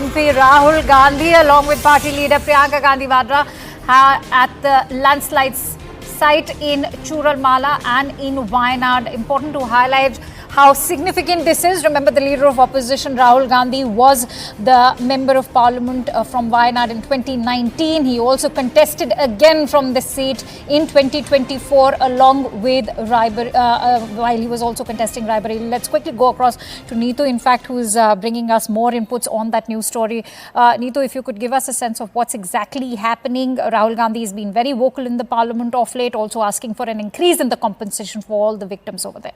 MP Rahul Gandhi along with party leader Priyanka Gandhi Vadra at the landslides site in Churalmala and in Wayanad. Important to highlight how significant this is. Remember, the leader of opposition Rahul Gandhi was the member of parliament from Wayanad in 2019. He also contested again from the seat in 2024 along with while he was also contesting Raebareli. Let's quickly go across to Neetu, in fact, who is bringing us more inputs on that news story. Neetu, if you could give us a sense of what's exactly happening. Rahul Gandhi has been very vocal in the parliament of late, also asking for an increase in the compensation for all the victims over there.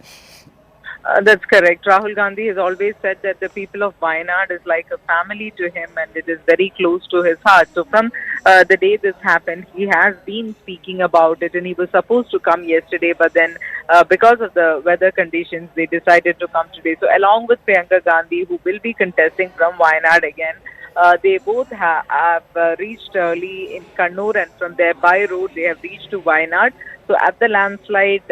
That's correct. Rahul Gandhi has always said that the people of Wayanad is like a family to him and it is very close to his heart. So from the day this happened, he has been speaking about it, and he was supposed to come yesterday, but then because of the weather conditions, they decided to come today. So along with Priyanka Gandhi, who will be contesting from Wayanad again, they both have reached early in Kannur, and from there by road they have reached to Wayanad. So at the landslide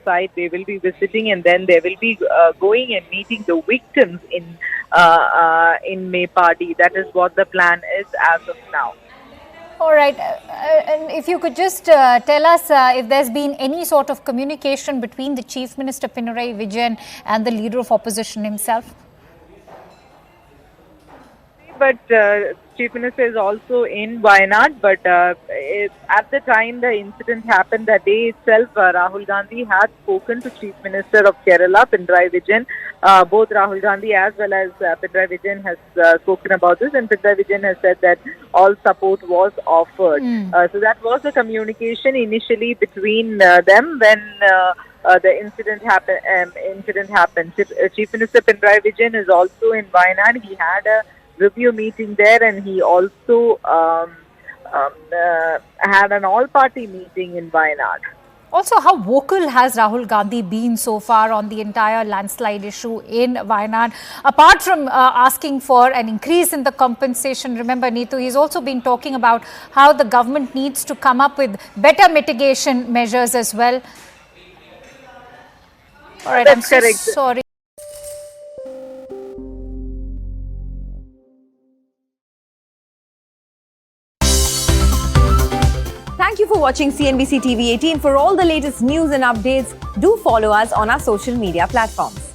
site, they will be visiting, and then they will be going and meeting the victims in Mepadi. That is what the plan is as of now. All right. And if you could just tell us if there's been any sort of communication between the Chief Minister Pinarayi Vijayan and the leader of opposition himself? But Chief Minister is also in Wayanad, but at the time the incident happened, that day itself, Rahul Gandhi had spoken to Chief Minister of Kerala, Pinarayi Vijayan. Both Rahul Gandhi as well as Pinarayi Vijayan has spoken about this, and Pinarayi Vijayan has said that all support was offered. So that was the communication initially between them when the incident happened. Chief Minister Pinarayi Vijayan is also in Wayanad. He had a review meeting there, and he also had an all-party meeting in Wayanad. Also, how vocal has Rahul Gandhi been so far on the entire landslide issue in Wayanad? Apart from asking for an increase in the compensation, remember, Neetu, he's also been talking about how the government needs to come up with better mitigation measures as well. All right, That's correct. Sorry. Thank you for watching CNBC TV 18. For all the latest news and updates, do follow us on our social media platforms.